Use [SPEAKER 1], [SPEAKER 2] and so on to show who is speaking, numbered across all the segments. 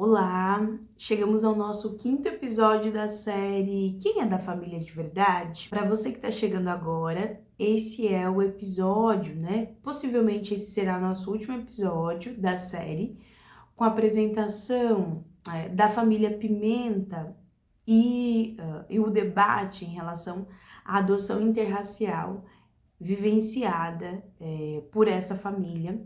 [SPEAKER 1] Olá, chegamos ao nosso quinto episódio da série Quem é da Família de Verdade? Para você que está chegando agora, esse é o episódio, né? Possivelmente esse será nosso último episódio da série, com a apresentação da família Pimenta e o debate em relação à adoção interracial vivenciada por essa família.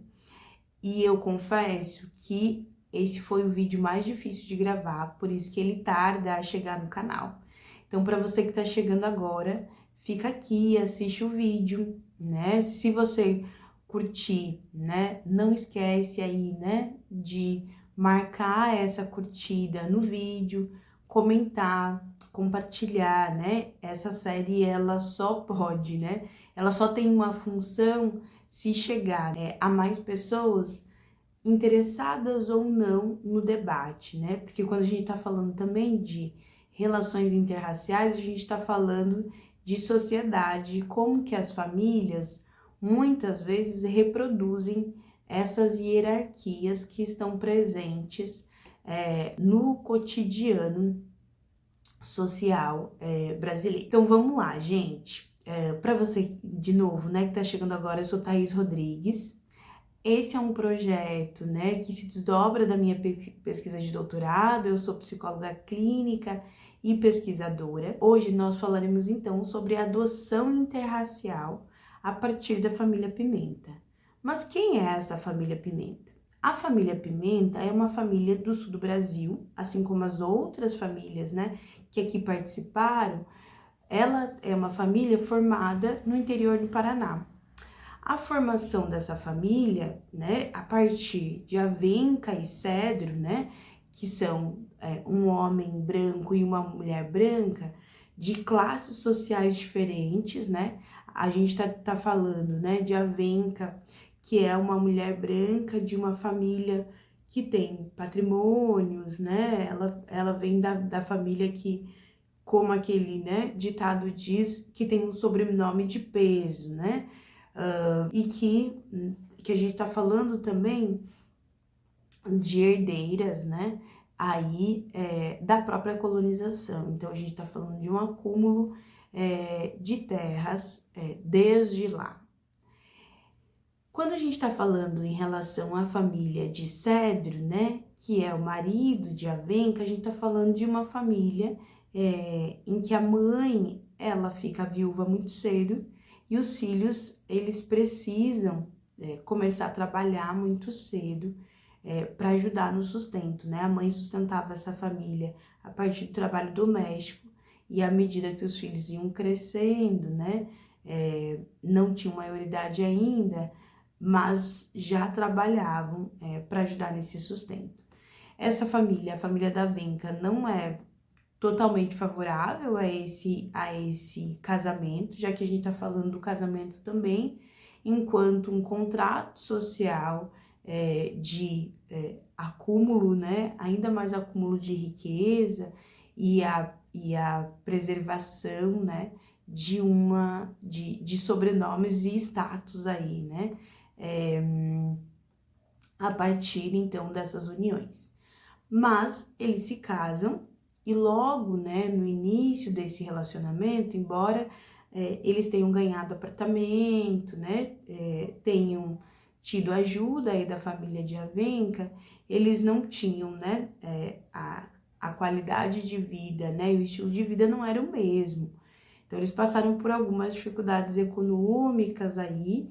[SPEAKER 1] E eu confesso que esse foi o vídeo mais difícil de gravar, por isso que ele tarda a chegar no canal. Então, para você que está chegando agora, fica aqui, assiste o vídeo, né? Se você curtir, né, não esquece aí, né, de marcar essa curtida no vídeo, comentar, compartilhar, né? Essa série, ela só pode, né? Ela só tem uma função se chegar a mais pessoas interessadas ou não no debate, né? Porque quando a gente está falando também de relações interraciais, a gente está falando de sociedade, como que as famílias muitas vezes reproduzem essas hierarquias que estão presentes no cotidiano social brasileiro. Então vamos lá, gente. Para você, de novo, né, que tá chegando agora, eu sou Thaís Rodrigues. Esse é um projeto, né, que se desdobra da minha pesquisa de doutorado. Eu sou psicóloga clínica e pesquisadora. Hoje nós falaremos então sobre a adoção interracial a partir da família Pimenta. Mas quem é essa família Pimenta? A família Pimenta é uma família do sul do Brasil, assim como as outras famílias, né, que aqui participaram. Ela é uma família formada no interior do Paraná. A formação dessa família, né, a partir de Avenca e Cedro, né, que são um homem branco e uma mulher branca, de classes sociais diferentes, né? A gente tá falando, né, de Avenca, que é uma mulher branca de uma família que tem patrimônios, né? Ela vem da família que, como aquele, né, ditado diz, que tem um sobrenome de peso, né? E que a gente tá falando também de herdeiras, né, aí da própria colonização. Então a gente tá falando de um acúmulo de terras desde lá. Quando a gente tá falando em relação à família de Cedro, né, que é o marido de Avenca, a gente tá falando de uma família em que a mãe, ela fica viúva muito cedo e os filhos, eles precisam começar a trabalhar muito cedo para ajudar no sustento, né? A mãe sustentava essa família a partir do trabalho doméstico e à medida que os filhos iam crescendo, né, não tinham maioridade ainda, mas já trabalhavam para ajudar nesse sustento. Essa família, a família da Venca, não é totalmente favorável a esse casamento, já que a gente está falando do casamento também enquanto um contrato social de acúmulo, né, ainda mais acúmulo de riqueza e a preservação, né, de sobrenomes e status aí, né, a partir então dessas uniões. Mas eles se casam e logo, né, no início desse relacionamento, embora eles tenham ganhado apartamento, né, tenham tido ajuda aí da família de Avenca, eles não tinham, né, a qualidade de vida, né, e o estilo de vida não era o mesmo. Então eles passaram por algumas dificuldades econômicas aí,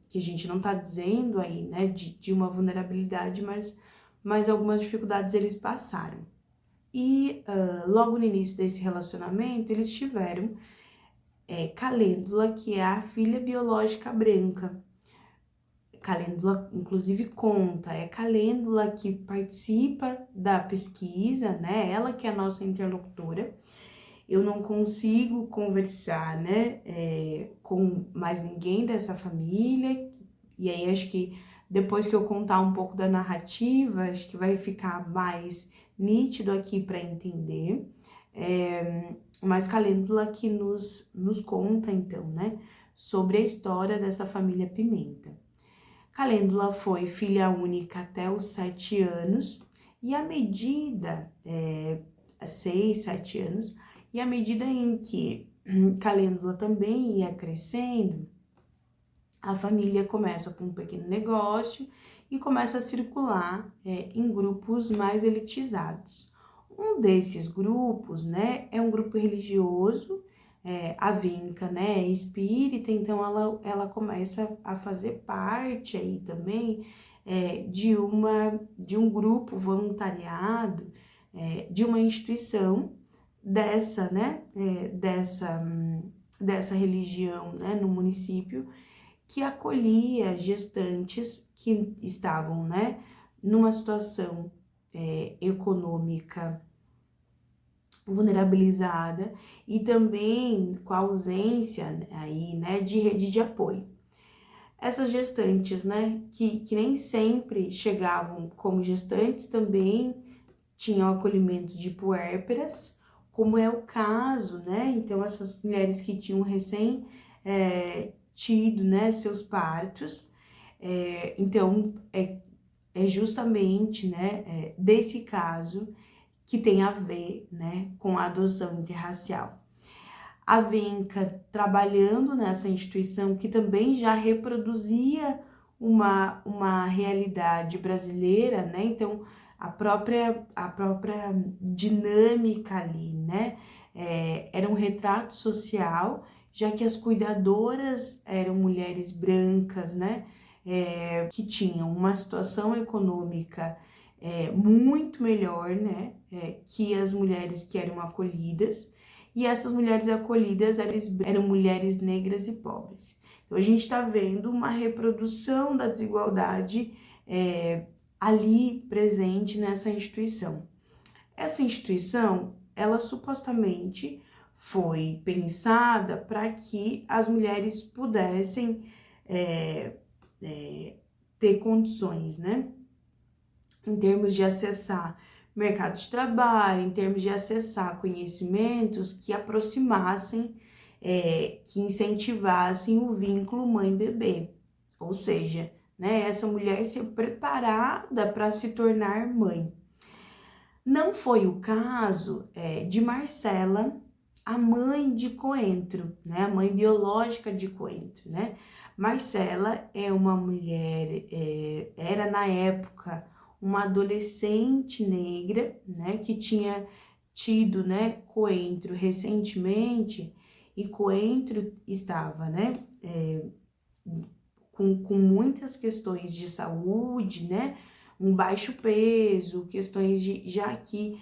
[SPEAKER 1] que a gente não tá dizendo aí, né, de uma vulnerabilidade, mas algumas dificuldades eles passaram. E logo no início desse relacionamento, eles tiveram Calêndula, que é a filha biológica branca. Calêndula, inclusive, conta, é Calêndula que participa da pesquisa, né? Ela que é a nossa interlocutora. Eu não consigo conversar, né, com mais ninguém dessa família, e aí acho que depois que eu contar um pouco da narrativa, acho que vai ficar mais nítido aqui para entender. Mas Calêndula que nos conta, então, né, sobre a história dessa família Pimenta. Calêndula foi filha única até os 7 anos E à medida, 6, 7 anos, e à medida em que Calêndula também ia crescendo, a família começa com um pequeno negócio e começa a circular em grupos mais elitizados. Um desses grupos, né, é um grupo religioso, a Vinca, né, é espírita, então ela começa a fazer parte aí também de um grupo voluntariado, de uma instituição dessa, né, dessa religião, né, no município, que acolhia gestantes que estavam, né, numa situação econômica vulnerabilizada e também com a ausência aí, né, de rede de apoio. Essas gestantes, né, que nem sempre chegavam como gestantes, também tinham acolhimento de puérperas, como é o caso, né, então essas mulheres que tinham recém tido, né, seus partos, então é justamente, né, desse caso que tem a ver, né, com a adoção interracial. A Vinca trabalhando nessa instituição que também já reproduzia uma realidade brasileira, né, então a própria dinâmica ali, né, era um retrato social, já que as cuidadoras eram mulheres brancas, né, que tinham uma situação econômica muito melhor, né, que as mulheres que eram acolhidas, e essas mulheres acolhidas eram mulheres negras e pobres. Então a gente está vendo uma reprodução da desigualdade ali presente nessa instituição. Essa instituição, ela supostamente foi pensada para que as mulheres pudessem ter condições, né? Em termos de acessar mercado de trabalho, em termos de acessar conhecimentos que aproximassem, que incentivassem o vínculo mãe-bebê. Ou seja, né, essa mulher ser preparada para se tornar mãe. Não foi o caso de Marcela, a mãe de Coentro, né, a mãe biológica de Coentro, né? Marcela é uma mulher, era na época uma adolescente negra, né, que tinha tido, né, Coentro recentemente, e Coentro estava, né, com muitas questões de saúde, né, um baixo peso, questões de, já que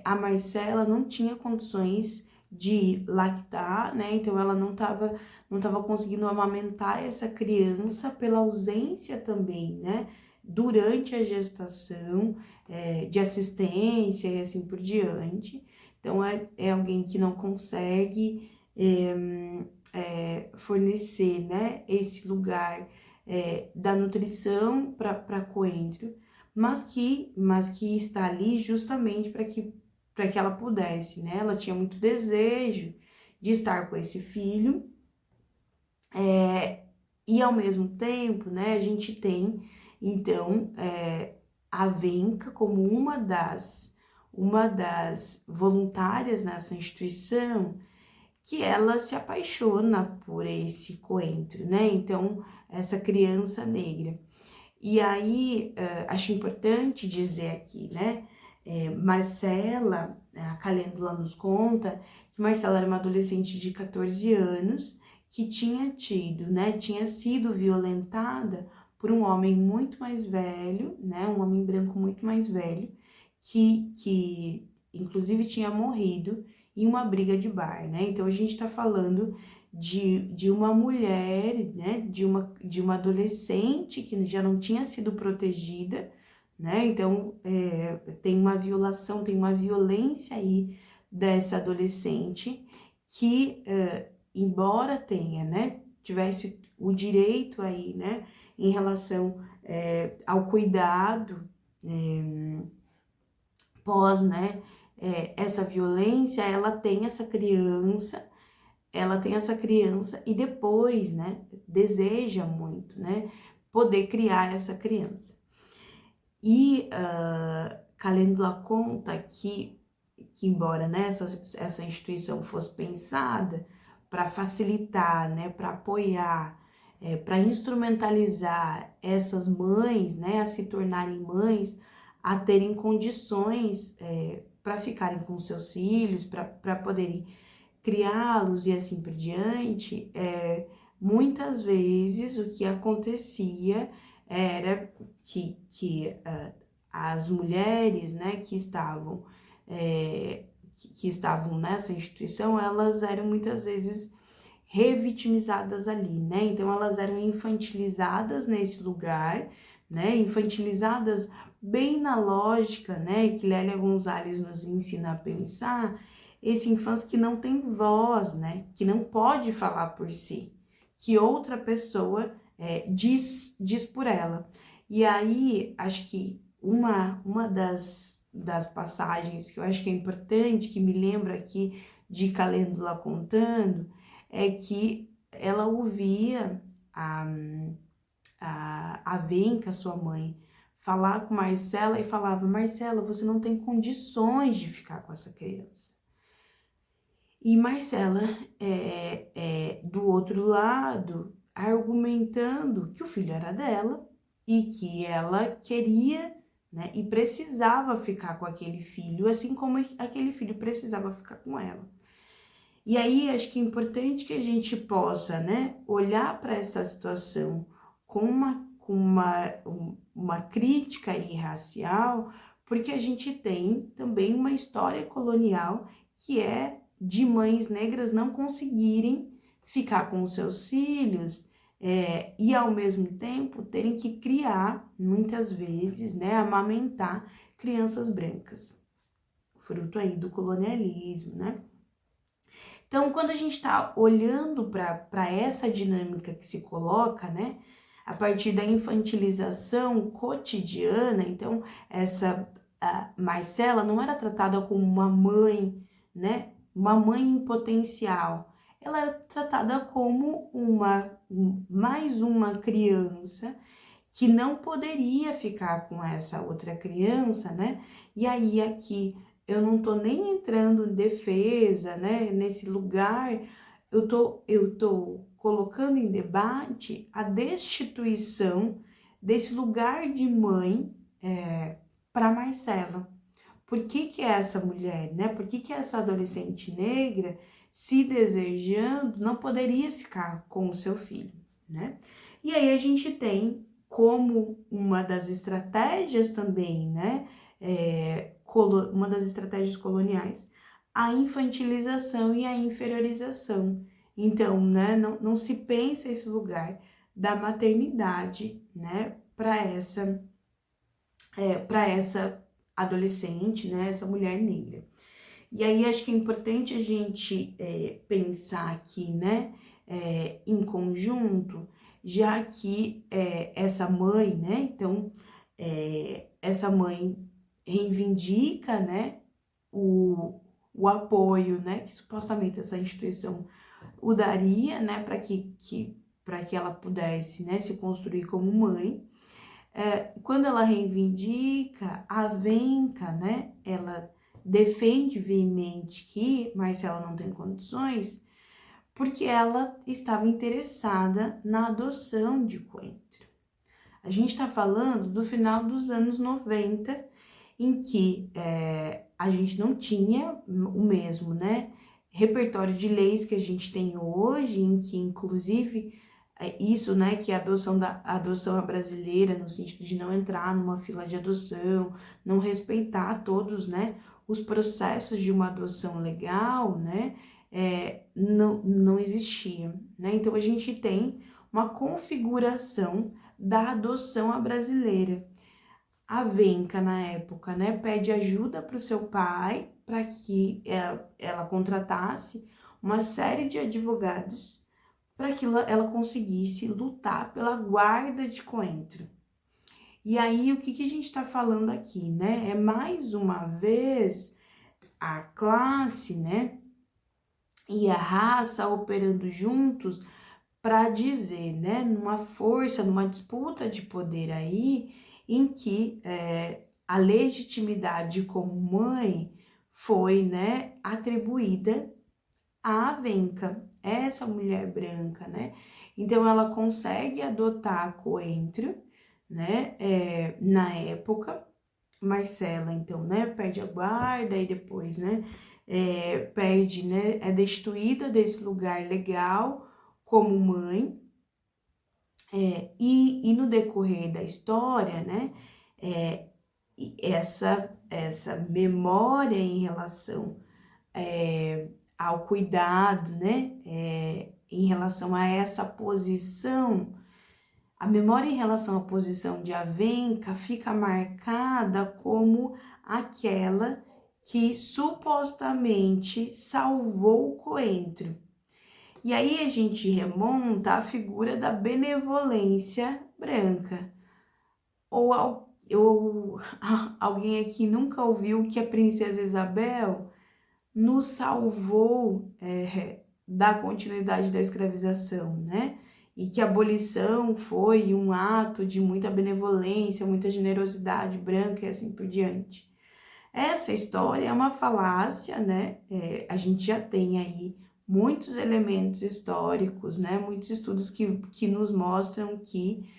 [SPEAKER 1] a Marcela não tinha condições de lactar, né, então ela não tava conseguindo amamentar essa criança pela ausência também, né, durante a gestação, de assistência e assim por diante. Então é alguém que não consegue fornecer, né, esse lugar da nutrição para Coentro, mas que está ali justamente para que ela pudesse, né? Ela tinha muito desejo de estar com esse filho, e ao mesmo tempo, né, a gente tem, então, a Venca como uma das voluntárias nessa instituição, que ela se apaixona por esse Coentro, né? Então, essa criança negra. E aí, acho importante dizer aqui, né? Marcela, a Calêndula nos conta que Marcela era uma adolescente de 14 anos que tinha tido, né? Tinha sido violentada por um homem muito mais velho, né? Um homem branco muito mais velho, que inclusive tinha morrido em uma briga de bar, né? Então a gente tá falando de uma mulher, né? De uma adolescente que já não tinha sido protegida, né? Então tem uma violação, tem uma violência aí dessa adolescente que, embora tenha, né? Tivesse o direito aí, né? Em relação ao cuidado pós, né? Essa violência, ela tem essa criança e depois, né, deseja muito, né, poder criar essa criança. E Calêndula conta que embora, né, essa instituição fosse pensada para facilitar, né, para apoiar, para instrumentalizar essas mães, né, a se tornarem mães, a terem condições para ficarem com seus filhos, para poderem criá-los e assim por diante, muitas vezes o que acontecia era que as mulheres, né, que estavam nessa instituição, elas eram muitas vezes revitimizadas ali, né? Então elas eram infantilizadas nesse lugar, né? Infantilizadas bem na lógica, né? Que Lélia Gonzalez nos ensina a pensar, esse infância que não tem voz, né? Que não pode falar por si, que outra pessoa diz por ela. E aí, acho que uma das passagens que eu acho que é importante, que me lembra aqui de Calêndula contando, é que ela ouvia a Venca, sua mãe, falar com Marcela e falava: Marcela, você não tem condições de ficar com essa criança. E Marcela, do outro lado, argumentando que o filho era dela e que ela queria, né, e precisava ficar com aquele filho, assim como aquele filho precisava ficar com ela. E aí, acho que é importante que a gente possa, né, olhar para essa situação com uma crítica irracial, porque a gente tem também uma história colonial que é de mães negras não conseguirem ficar com os seus filhos e, ao mesmo tempo, terem que criar, muitas vezes, né, amamentar crianças brancas, fruto aí do colonialismo, né? Então, quando a gente está olhando para essa dinâmica que se coloca, né, a partir da infantilização cotidiana, então, a Marcela não era tratada como uma mãe, né, uma mãe em potencial, ela era tratada como mais uma criança que não poderia ficar com essa outra criança, né, e aí aqui eu não tô nem entrando em defesa, né, nesse lugar, eu tô colocando em debate a destituição desse lugar de mãe para Marcela. Por que essa mulher, né, por que essa adolescente negra, se desejando, não poderia ficar com o seu filho, né? E aí a gente tem como uma das estratégias também, né, uma das estratégias coloniais, a infantilização e a inferiorização. Então, né, não se pensa esse lugar da maternidade, né, para essa adolescente, né, essa mulher negra. E aí acho que é importante a gente pensar aqui, né, em conjunto, já que essa mãe, né, então essa mãe reivindica, né, o apoio, né, que supostamente essa instituição o daria, né, para que ela pudesse, né, se construir como mãe. Quando ela reivindica, a Venca, né, ela defende veemente que Marcela não tem condições, porque ela estava interessada na adoção de Coentro. A gente está falando do final dos anos 90, em que a gente não tinha o mesmo, né, repertório de leis que a gente tem hoje, em que inclusive isso, né, que a adoção é brasileira, no sentido de não entrar numa fila de adoção, não respeitar todos, né, os processos de uma adoção legal, né, não existia, né? Então a gente tem uma configuração da adoção à brasileira. A Venca, na época, né, pede ajuda para o seu pai para que ela contratasse uma série de advogados para que ela conseguisse lutar pela guarda de Coentro. E aí, o que a gente está falando aqui, né? É mais uma vez a classe, né, e a raça operando juntos para dizer, né, numa força, numa disputa de poder aí, em que a legitimidade como mãe foi, né, atribuída a Avenca, essa mulher branca, né? Então ela consegue adotar Coentro, né? Na época, Marcela, então, né? Perde a guarda e depois, né? Perde, né? É destituída desse lugar legal como mãe. E no decorrer da história, né? Essa memória em relação ao cuidado, né? Em relação a essa posição, a memória em relação à posição de Avenca fica marcada como aquela que supostamente salvou o Coentro. E aí a gente remonta à figura da benevolência branca. Ou alguém aqui nunca ouviu que a princesa Isabel nos salvou da continuidade da escravização, né? E que a abolição foi um ato de muita benevolência, muita generosidade branca e assim por diante. Essa história é uma falácia, né? A gente já tem aí muitos elementos históricos, né? Muitos estudos que nos mostram que,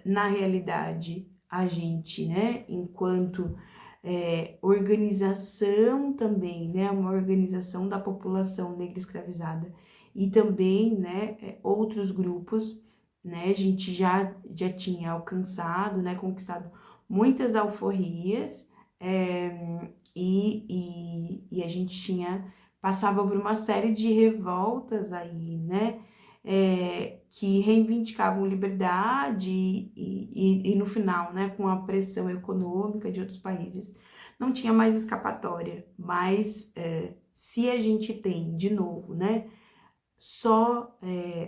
[SPEAKER 1] na realidade, a gente, né? Enquanto organização também, né? Uma organização da população negra escravizada e também, né? Outros grupos, né? A gente já tinha alcançado, né? Conquistado muitas alforrias, e a gente passava por uma série de revoltas aí, né, que reivindicavam liberdade e no final, né, com a pressão econômica de outros países, não tinha mais escapatória, mas se a gente tem, de novo, né, só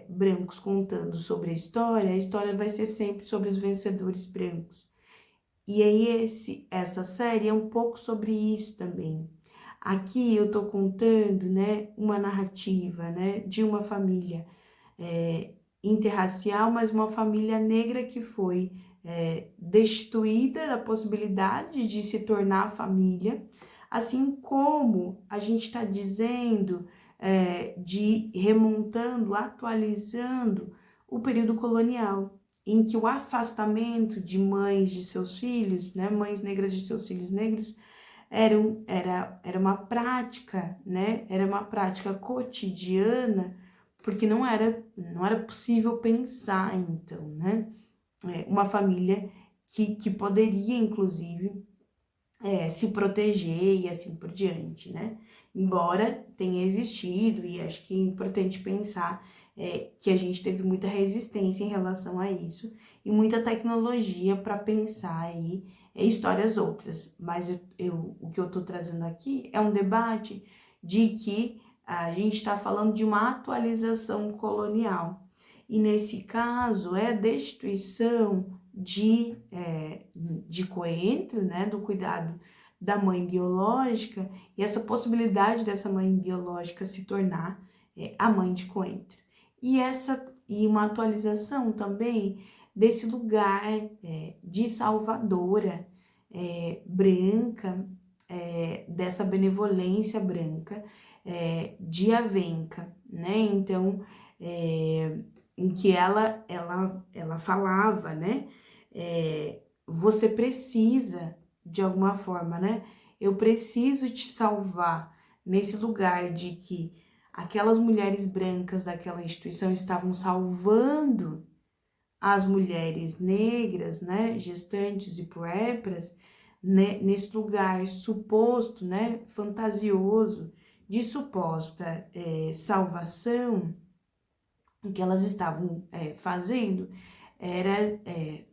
[SPEAKER 1] brancos contando sobre a história vai ser sempre sobre os vencedores brancos. E aí essa série é um pouco sobre isso também. Aqui eu tô contando, né, uma narrativa, né, de uma família interracial, mas uma família negra que foi destituída da possibilidade de se tornar família, assim como a gente está dizendo de remontando, atualizando o período colonial, em que o afastamento de mães de seus filhos, né, mães negras de seus filhos negros, era uma prática, né, era uma prática cotidiana, porque não era possível pensar, então, né, uma família que poderia, inclusive, se proteger e assim por diante, né, embora tenha existido, e acho que é importante pensar que a gente teve muita resistência em relação a isso e muita tecnologia para pensar aí histórias outras. Mas o que eu estou trazendo aqui é um debate de que a gente está falando de uma atualização colonial. E nesse caso é a destituição de coentro, né, do cuidado da mãe biológica, e essa possibilidade dessa mãe biológica se tornar a mãe de coentro. E uma atualização também desse lugar de salvadora branca, dessa benevolência branca de Avenca, né? Então, em que ela falava, né? Você precisa, de alguma forma, né? Eu preciso te salvar nesse lugar de que aquelas mulheres brancas daquela instituição estavam salvando as mulheres negras, né, gestantes e puérperas, né, nesse lugar suposto, né, fantasioso de suposta salvação. O que elas estavam fazendo era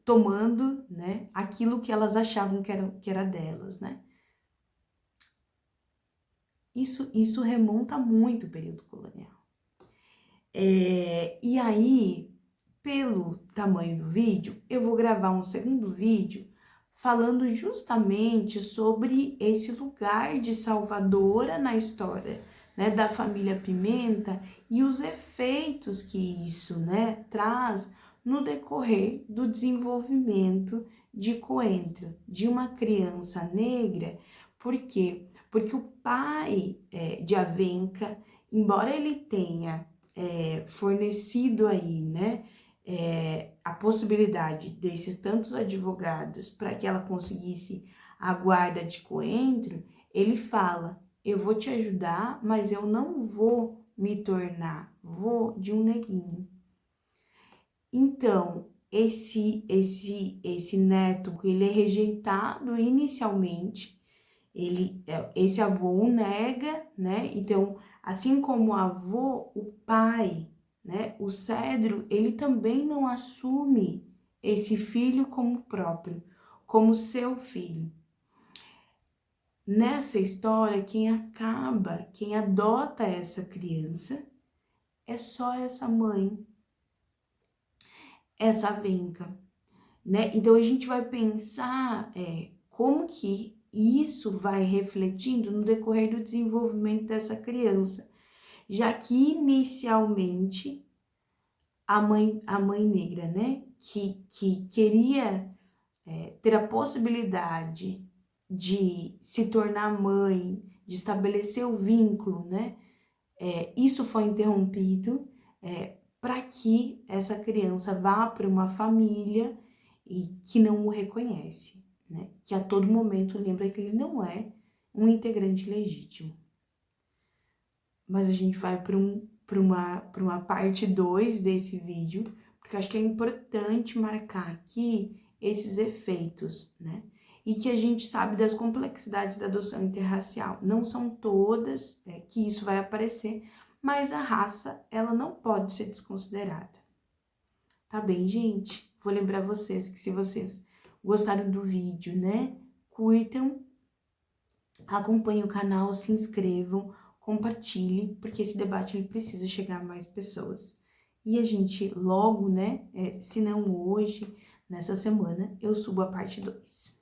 [SPEAKER 1] tomando, né, aquilo que elas achavam que era delas, né. Isso remonta muito ao período colonial. E aí, pelo tamanho do vídeo, eu vou gravar um segundo vídeo falando justamente sobre esse lugar de salvadora na história, né, da família Pimenta e os efeitos que isso, né, traz no decorrer do desenvolvimento de coentro de uma criança negra. Por quê? Porque o pai de Avenca, embora ele tenha fornecido aí, né, a possibilidade desses tantos advogados para que ela conseguisse a guarda de coentro, ele fala: eu vou te ajudar, mas eu não vou me tornar vô de um neguinho. Então, esse neto, ele é rejeitado inicialmente, esse avô o nega, né? Então, assim como o avô, o pai, né? O Cedro, ele também não assume esse filho como próprio, como seu filho. Nessa história, quem adota essa criança é só essa mãe, essa Avenca, né? Então a gente vai pensar como que isso vai refletindo no decorrer do desenvolvimento dessa criança, já que inicialmente a mãe negra, né, que queria ter a possibilidade de se tornar mãe, de estabelecer o vínculo, né, isso foi interrompido para que essa criança vá para uma família e que não o reconhece, né? Que a todo momento lembra que ele não é um integrante legítimo. Mas a gente vai para uma parte 2 desse vídeo, porque eu acho que é importante marcar aqui esses efeitos, né? E que a gente sabe das complexidades da adoção interracial. Não são todas que isso vai aparecer, mas a raça, ela não pode ser desconsiderada. Tá bem, gente? Vou lembrar vocês que se vocês gostaram do vídeo, né? Curtam, acompanhem o canal, se inscrevam, compartilhem, porque esse debate ele precisa chegar a mais pessoas. E a gente logo, né? Se não hoje, nessa semana, eu subo a parte 2.